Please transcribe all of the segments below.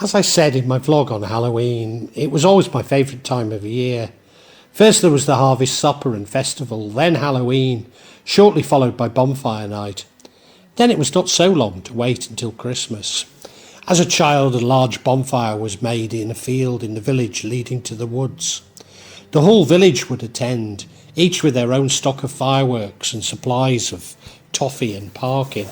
As I said in my vlog on Halloween, it was always my favourite time of year. First there was the Harvest Supper and Festival, then Halloween, shortly followed by Bonfire Night. Then it was not so long to wait until Christmas. As a child, a large bonfire was made in a field in the village leading to the woods. The whole village would attend, each with their own stock of fireworks and supplies of toffee and parking.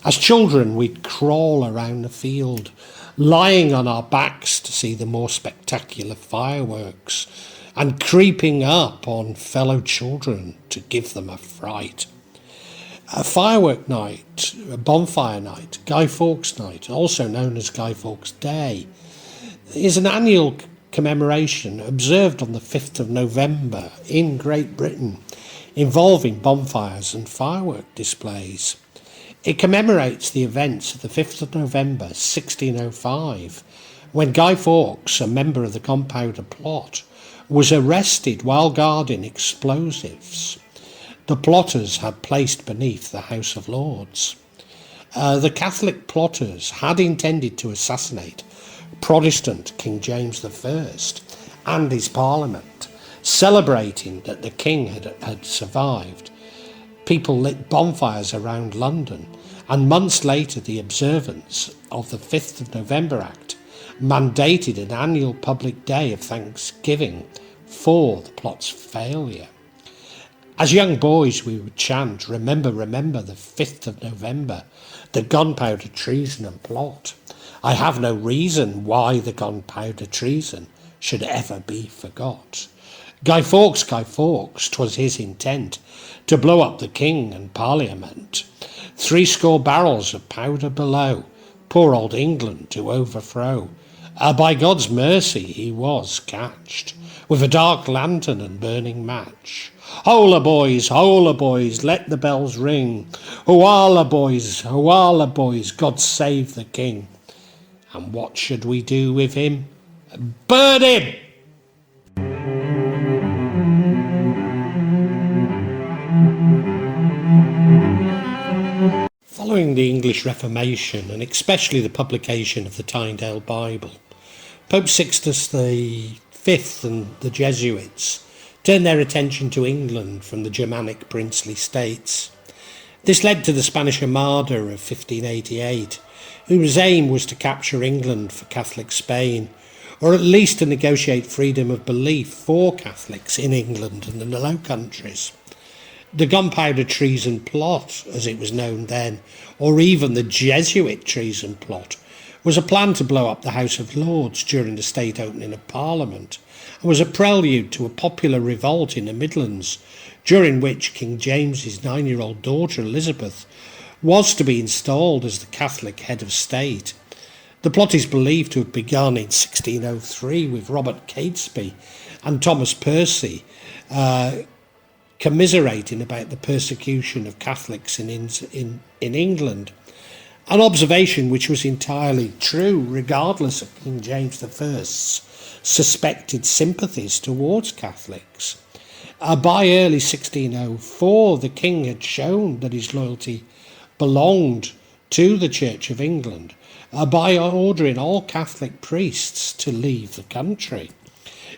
As children, we'd crawl around the field, lying on our backs to see the more spectacular fireworks, and creeping up on fellow children to give them a fright. A firework night, a bonfire night, Guy Fawkes Night, also known as Guy Fawkes Day, is an annual commemoration observed on the 5th of November in Great Britain, involving bonfires and firework displays. It commemorates the events of the 5th of November 1605, when Guy Fawkes, a member of the Gunpowder Plot, was arrested while guarding explosives the plotters had placed beneath the House of Lords. The Catholic plotters had intended to assassinate Protestant King James I and his Parliament, celebrating that the King had survived. People lit bonfires around London, and months later the observance of the 5th of November Act mandated an annual public day of thanksgiving for the plot's failure. As young boys we would chant, "Remember, remember the 5th of November, the Gunpowder Treason and Plot. I have no reason why the Gunpowder Treason should ever be forgot. Guy Fawkes, 'twas his intent to blow up the King and Parliament. 70 barrels of powder below, poor old England to overthrow. By God's mercy he was catched, with a dark lantern and burning match. Holla boys, let the bells ring. Hoalla boys, God save the King. And what should we do with him? Burn him!" Following the English Reformation, and especially the publication of the Tyndale Bible, Pope Sixtus V and the Jesuits turned their attention to England from the Germanic princely states. This led to the Spanish Armada of 1588, whose aim was to capture England for Catholic Spain, or at least to negotiate freedom of belief for Catholics in England and in the Low Countries. The Gunpowder Treason Plot, as it was known then, or even the Jesuit Treason Plot, was a plan to blow up the House of Lords during the state opening of Parliament, and was a prelude to a popular revolt in the Midlands, during which King James's 9-year-old daughter Elizabeth was to be installed as the Catholic head of state. The plot is believed to have begun in 1603 with Robert Catesby and Thomas Percy commiserating about the persecution of Catholics in England, an observation which was entirely true regardless of King James I's suspected sympathies towards Catholics. By early 1604, the King had shown that his loyalty belonged to the Church of England by ordering all Catholic priests to leave the country.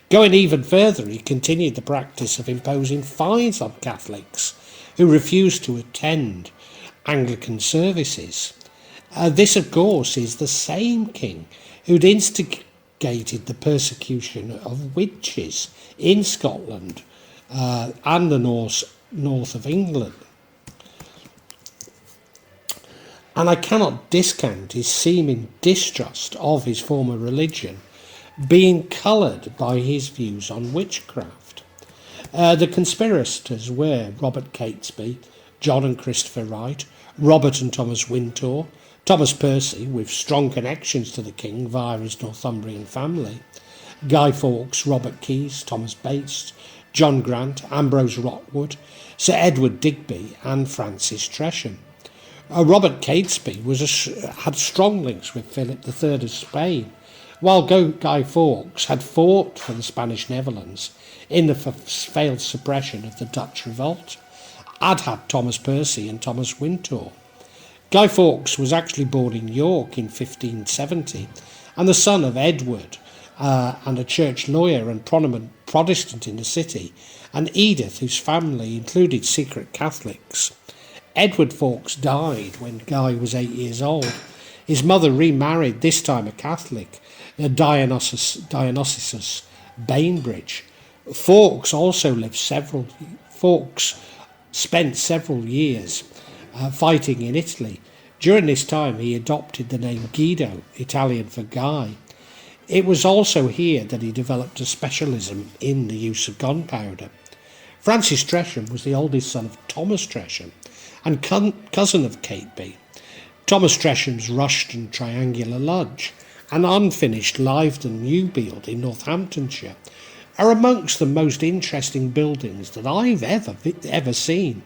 Going even further, he continued the practice of imposing fines on Catholics who refused to attend Anglican services. This, of course, is the same king who'd instigated the persecution of witches in Scotland and the north of England. And I cannot discount his seeming distrust of his former religion being coloured by his views on witchcraft. The conspirators were Robert Catesby, John and Christopher Wright, Robert and Thomas Wintour, Thomas Percy, with strong connections to the King via his Northumbrian family, Guy Fawkes, Robert Keyes, Thomas Bates, John Grant, Ambrose Rockwood, Sir Edward Digby and Francis Tresham. Robert Catesby had strong links with Philip III of Spain, while Guy Fawkes had fought for the Spanish Netherlands in the failed suppression of the Dutch revolt, had Thomas Percy and Thomas Wintour. Guy Fawkes was actually born in York in 1570 and the son of Edward, and a church lawyer and prominent Protestant in the city, and Edith, whose family included secret Catholics. Edward Fawkes died when Guy was 8 years old. His mother remarried, this time a Catholic, Dionysius Bainbridge. Fawkes spent several years fighting in Italy. During this time he adopted the name Guido, Italian for Guy. It was also here that he developed a specialism in the use of gunpowder. Francis Tresham was the oldest son of Thomas Tresham and cousin of Catesby. Thomas Tresham's Rushton triangular lodge and unfinished Lyvedon New Build in Northamptonshire are amongst the most interesting buildings that I've ever seen.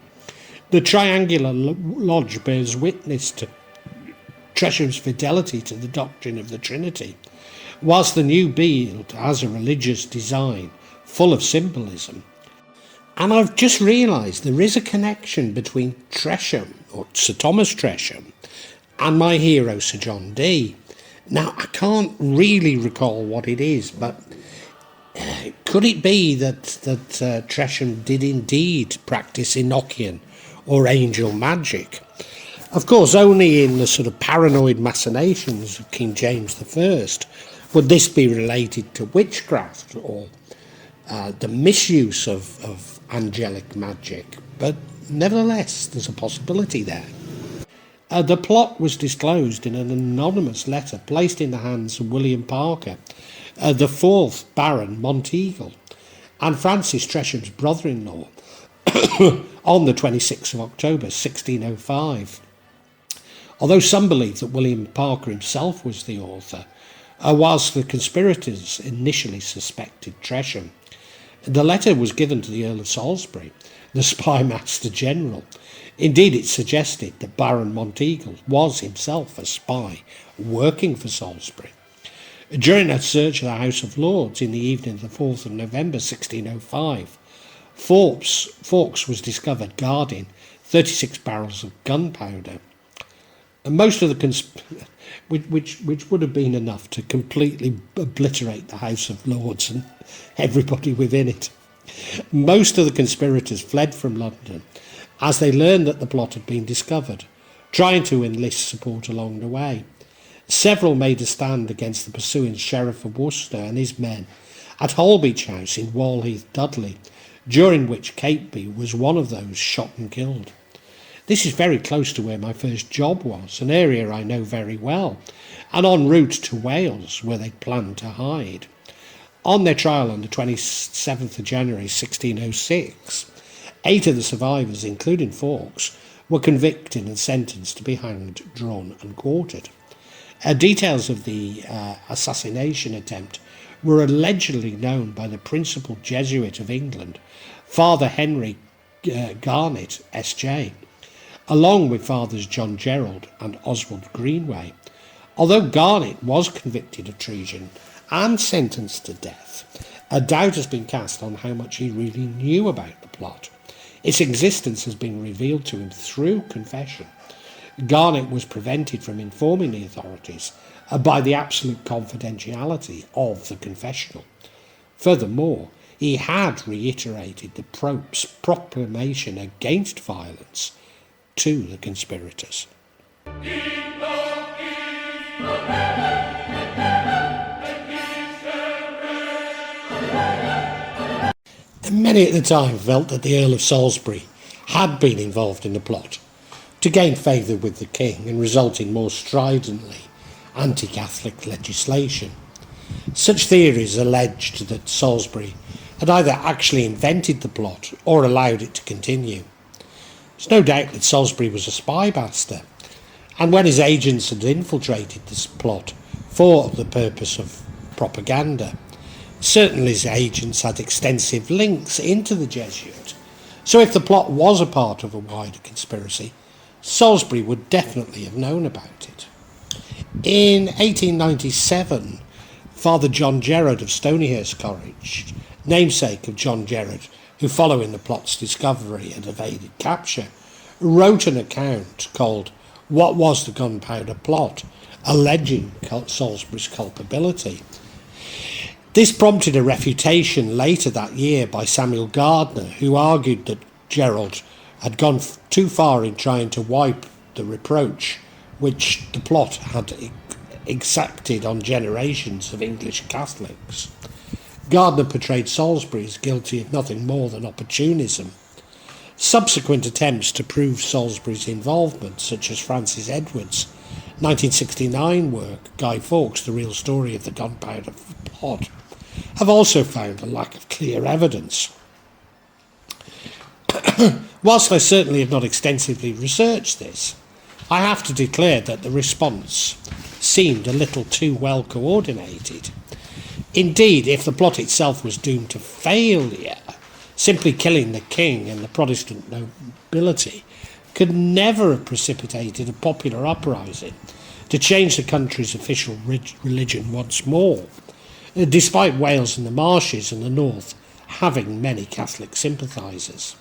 The triangular lodge bears witness to Tresham's fidelity to the doctrine of the Trinity, whilst the New Build has a religious design full of symbolism. And I've just realised there is a connection between Tresham, or Sir Thomas Tresham, and my hero Sir John Dee. Now, I can't really recall what it is, but could it be that Tresham did indeed practice Enochian or angel magic? Of course, only in the sort of paranoid machinations of King James I would this be related to witchcraft or the misuse of angelic magic, but nevertheless there's a possibility there. The plot was disclosed in an anonymous letter placed in the hands of William Parker, the 4th Baron Monteagle, and Francis Tresham's brother-in-law on the 26th of October 1605. Although some believe that William Parker himself was the author, whilst the conspirators initially suspected Tresham. The letter was given to the Earl of Salisbury, the spy master general. Indeed, it suggested that Baron Monteagle was himself a spy working for Salisbury. During a search of the House of Lords in the evening of the 4th of November 1605, Fawkes was discovered guarding 36 barrels of gunpowder, and most of the which would have been enough to completely obliterate the House of Lords and everybody within it. Most of the conspirators fled from London as they learned that the plot had been discovered, trying to enlist support along the way. Several made a stand against the pursuing Sheriff of Worcester and his men at Holbeach House in Walheath, Dudley, during which Catesby was one of those shot and killed. This is very close to where my first job was, an area I know very well, and en route to Wales, where they planned to hide. On their trial on the 27th of January 1606, 8 of the survivors, including Fawkes, were convicted and sentenced to be hanged, drawn and quartered. Details of the assassination attempt were allegedly known by the principal Jesuit of England, Father Henry Garnet, S.J., along with Fathers John Gerald and Oswald Greenway. Although Garnet was convicted of treason and sentenced to death, a doubt has been cast on how much he really knew about the plot. Its existence has been revealed to him through confession. Garnet was prevented from informing the authorities by the absolute confidentiality of the confessional. Furthermore, he had reiterated the Pope's proclamation against violence to the conspirators. Many at the time felt that the Earl of Salisbury had been involved in the plot to gain favour with the king and result in more stridently anti-Catholic legislation. Such theories alleged that Salisbury had either actually invented the plot or allowed it to continue. There's no doubt that Salisbury was a spy master, and when his agents had infiltrated this plot for the purpose of propaganda, certainly his agents had extensive links into the Jesuit. So if the plot was a part of a wider conspiracy, Salisbury would definitely have known about it. In 1897, Father John Gerard of Stonyhurst College, namesake of John Gerard, who following the plot's discovery had evaded capture, wrote an account called What Was the Gunpowder Plot? alleging Salisbury's culpability. This prompted a refutation later that year by Samuel Gardner, who argued that Gerald had gone too far in trying to wipe the reproach which the plot had exacted on generations of English Catholics. Gardner portrayed Salisbury as guilty of nothing more than opportunism. Subsequent attempts to prove Salisbury's involvement, such as Francis Edwards' 1969 work, Guy Fawkes, The Real Story of the Gunpowder Plot, have also found a lack of clear evidence. Whilst I certainly have not extensively researched this, I have to declare that the response seemed a little too well coordinated. Indeed, if the plot itself was doomed to failure, simply killing the king and the Protestant nobility could never have precipitated a popular uprising to change the country's official religion once more, despite Wales and the Marshes and the North having many Catholic sympathisers.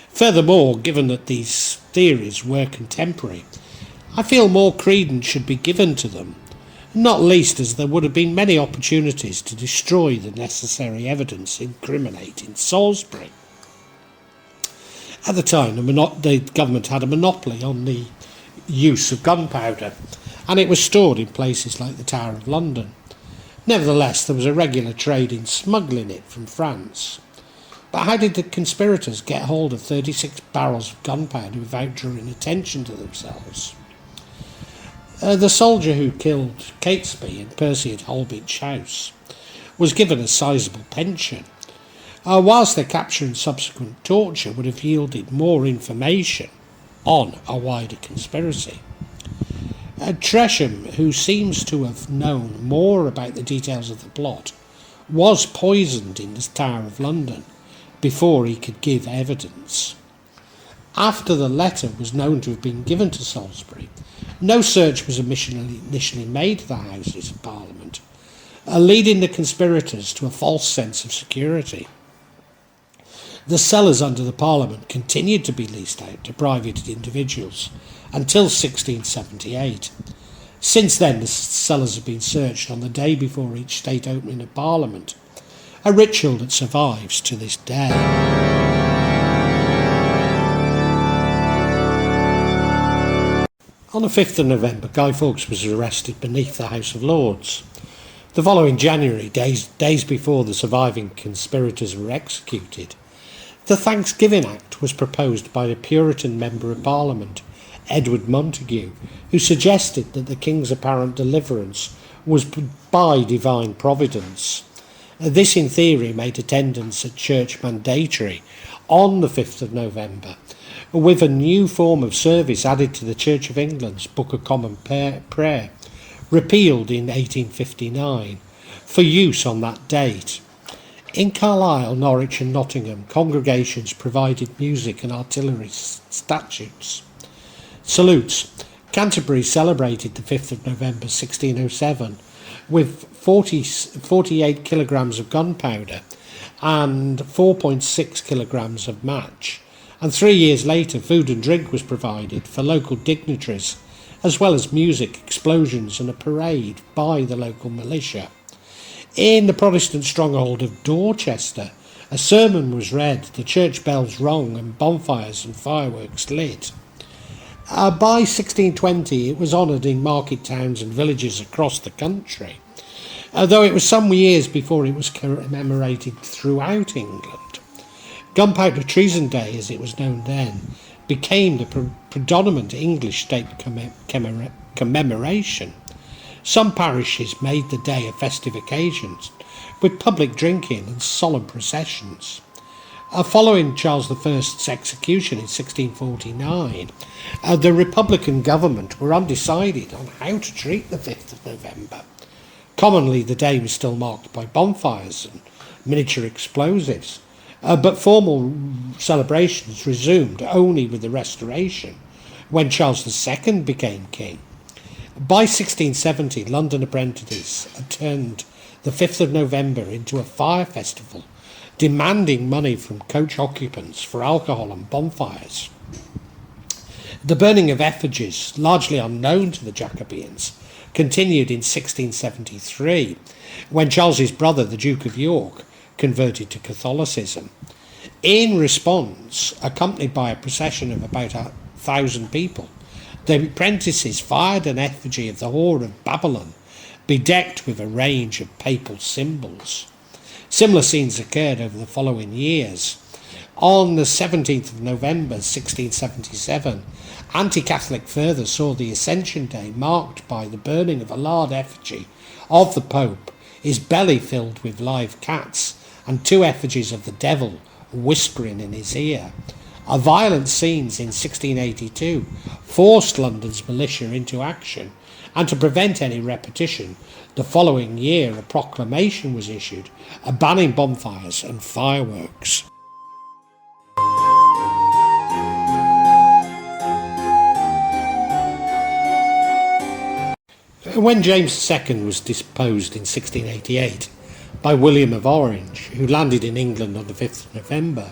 Furthermore, given that these theories were contemporary, I feel more credence should be given to them, not least as there would have been many opportunities to destroy the necessary evidence incriminating Salisbury. At the time, the government had a monopoly on the use of gunpowder, and it was stored in places like the Tower of London. Nevertheless, there was a regular trade in smuggling it from France. But how did the conspirators get hold of 36 barrels of gunpowder without drawing attention to themselves? The soldier who killed Catesby and Percy at Holbeach House was given a sizable pension, whilst their capture and subsequent torture would have yielded more information on a wider conspiracy. Tresham, who seems to have known more about the details of the plot, was poisoned in the Tower of London before he could give evidence. After the letter was known to have been given to Salisbury, no search was initially made to the Houses of Parliament, leading the conspirators to a false sense of security. The cellars under the Parliament continued to be leased out to private individuals until 1678. Since then, the cellars have been searched on the day before each state opening of Parliament, a ritual that survives to this day. On the 5th of November, Guy Fawkes was arrested beneath the House of Lords. The following January, days before the surviving conspirators were executed, the Thanksgiving Act was proposed by the Puritan Member of Parliament, Edward Montague, who suggested that the King's apparent deliverance was by divine providence. This, in theory, made attendance at church mandatory on the 5th of November, with a new form of service added to the Church of England's Book of Common Prayer, repealed in 1859, for use on that date. In Carlisle, Norwich and Nottingham, congregations provided music and artillery salutes. Canterbury celebrated the 5th of November 1607 with 48 kilograms of gunpowder and 4.6 kilograms of match, and 3 years later food and drink was provided for local dignitaries, as well as music, explosions and a parade by the local militia. In the Protestant stronghold of Dorchester, a sermon was read, the church bells rung and bonfires and fireworks lit. By 1620 it was honoured in market towns and villages across the country, though it was some years before it was commemorated throughout England. Gunpowder Treason Day, as it was known then, became the predominant English state commemoration. Some parishes made the day a festive occasion, with public drinking and solemn processions. Following Charles I's execution in 1649, the Republican government were undecided on how to treat the 5th of November. Commonly, the day was still marked by bonfires and miniature explosives, but formal celebrations resumed only with the Restoration, when Charles II became king. By 1670, London apprentices had turned the 5th of November into a fire festival, demanding money from coach occupants for alcohol and bonfires. The burning of effigies, largely unknown to the Jacobeans, continued in 1673, when Charles's brother, the Duke of York, converted to Catholicism. In response, accompanied by a procession of about 1,000 people, the apprentices fired an effigy of the whore of Babylon, bedecked with a range of papal symbols. Similar scenes occurred over the following years. On the 17th of November 1677, anti-Catholic fervour saw the Ascension Day marked by the burning of a large effigy of the Pope, his belly filled with live cats, and 2 effigies of the devil whispering in his ear. Violent scenes in 1682 forced London's militia into action, and to prevent any repetition, the following year a proclamation was issued banning bonfires and fireworks. When James II was deposed in 1688 by William of Orange, who landed in England on the 5th of November,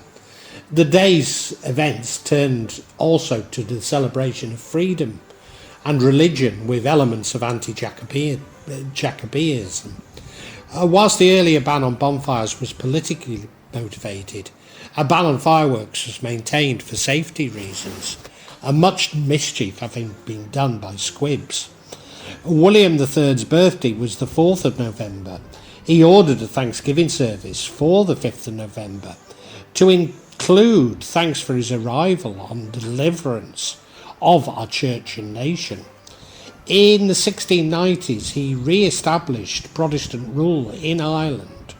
the day's events turned also to the celebration of freedom and religion with elements of anti-Jacobeism. Whilst the earlier ban on bonfires was politically motivated, a ban on fireworks was maintained for safety reasons, and much mischief having been done by squibs. William III's birthday was the 4th of November. He ordered a Thanksgiving service for the 5th of November to include thanks for his arrival on deliverance of our church and nation. In the 1690s, he re-established Protestant rule in Ireland,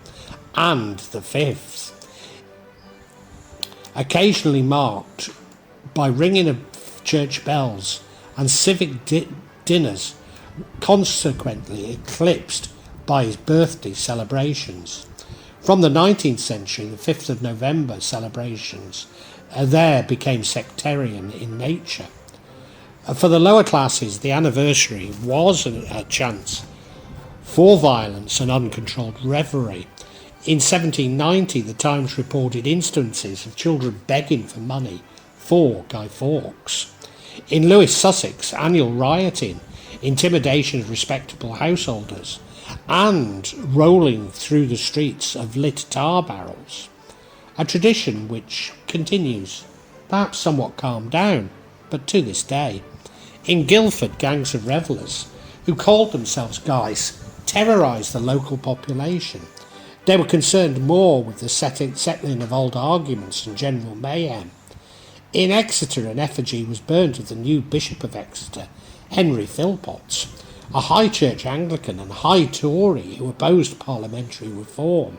and the 5th, occasionally marked by ringing of church bells and civic dinners, consequently eclipsed by his birthday celebrations. From the 19th century, the 5th of November celebrations there became sectarian in nature. For the lower classes, the anniversary was a chance for violence and uncontrolled revelry. In 1790, the Times reported instances of children begging for money for Guy Fawkes. In Lewis, Sussex, annual rioting, intimidation of respectable householders, and rolling through the streets of lit tar barrels, a tradition which continues, perhaps somewhat calmed down, but to this day. In Guildford, gangs of revellers, who called themselves Guys, terrorised the local population. They were concerned more with the settling of old arguments and general mayhem. In Exeter, an effigy was burnt of the new Bishop of Exeter, Henry Philpotts, a high church Anglican and high Tory who opposed parliamentary reform,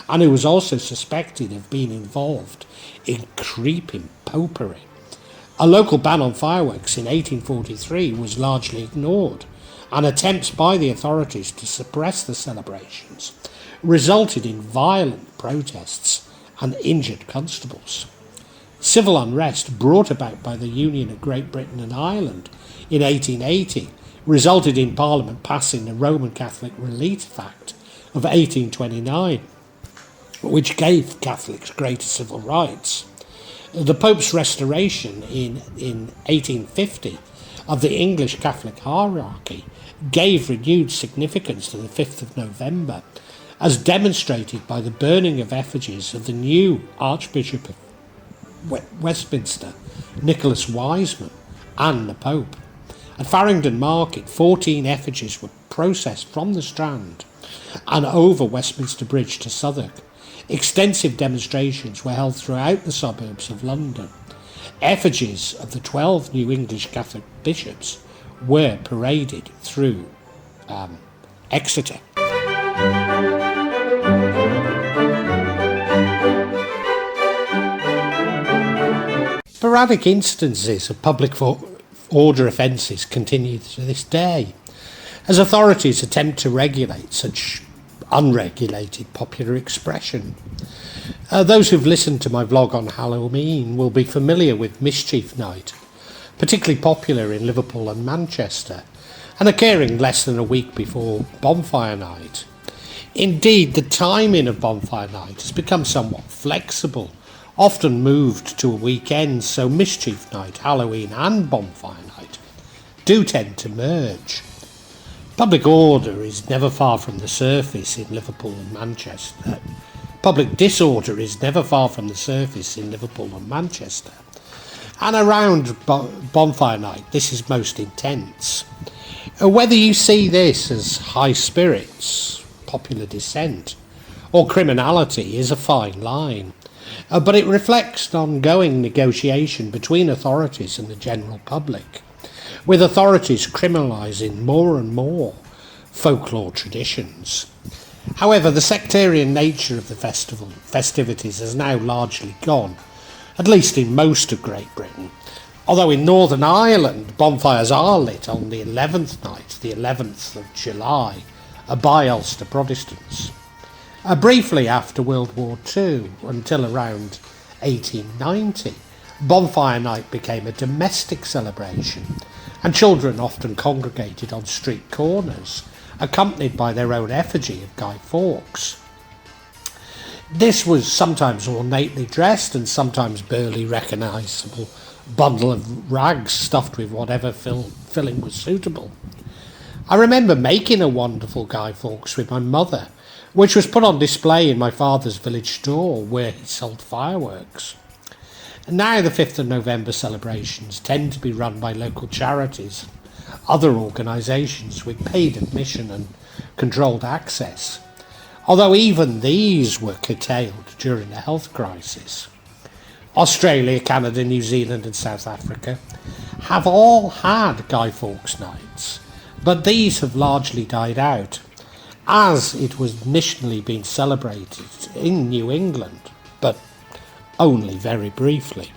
and who was also suspected of being involved in creeping popery. A local ban on fireworks in 1843 was largely ignored, and attempts by the authorities to suppress the celebrations resulted in violent protests and injured constables. Civil unrest brought about by the Union of Great Britain and Ireland in 1880 resulted in Parliament passing the Roman Catholic Relief Act of 1829, which gave Catholics greater civil rights. The Pope's restoration in 1850 of the English Catholic hierarchy gave renewed significance to the 5th of November, as demonstrated by the burning of effigies of the new Archbishop of Westminster, Nicholas Wiseman, and the Pope. At Farringdon Market, 14 effigies were processed from the Strand and over Westminster Bridge to Southwark. Extensive demonstrations were held throughout the suburbs of London. Effigies of the 12 new English Catholic bishops were paraded through Exeter. Sporadic instances of public order offences continue to this day, as authorities attempt to regulate such unregulated popular expression. Those who've listened to my vlog on Halloween will be familiar with Mischief Night, particularly popular in Liverpool and Manchester, and occurring less than a week before Bonfire Night. Indeed, the timing of Bonfire Night has become somewhat flexible, often moved to a weekend, so Mischief Night, Halloween and Bonfire Night do tend to merge. Public order is never far from the surface in Liverpool and Manchester. Public disorder is never far from the surface in Liverpool and Manchester. And around Bonfire Night, this is most intense. Whether you see this as high spirits, popular dissent, or criminality is a fine line. But it reflects ongoing negotiation between authorities and the general public, with authorities criminalising more and more folklore traditions. However, the sectarian nature of the festivities has now largely gone, at least in most of Great Britain, although in Northern Ireland bonfires are lit on the 11th night, the 11th of July, by Ulster Protestants. Briefly after World War II, until around 1890, Bonfire Night became a domestic celebration, and children often congregated on street corners, accompanied by their own effigy of Guy Fawkes. This was sometimes ornately dressed and sometimes barely recognisable bundle of rags stuffed with whatever filling was suitable. I remember making a wonderful Guy Fawkes with my mother, which was put on display in my father's village store where he sold fireworks. And now the 5th of November celebrations tend to be run by local charities, other organisations with paid admission and controlled access, although even these were curtailed during the health crisis. Australia, Canada, New Zealand and South Africa have all had Guy Fawkes nights, but these have largely died out, as it was initially being celebrated in New England, but only very briefly.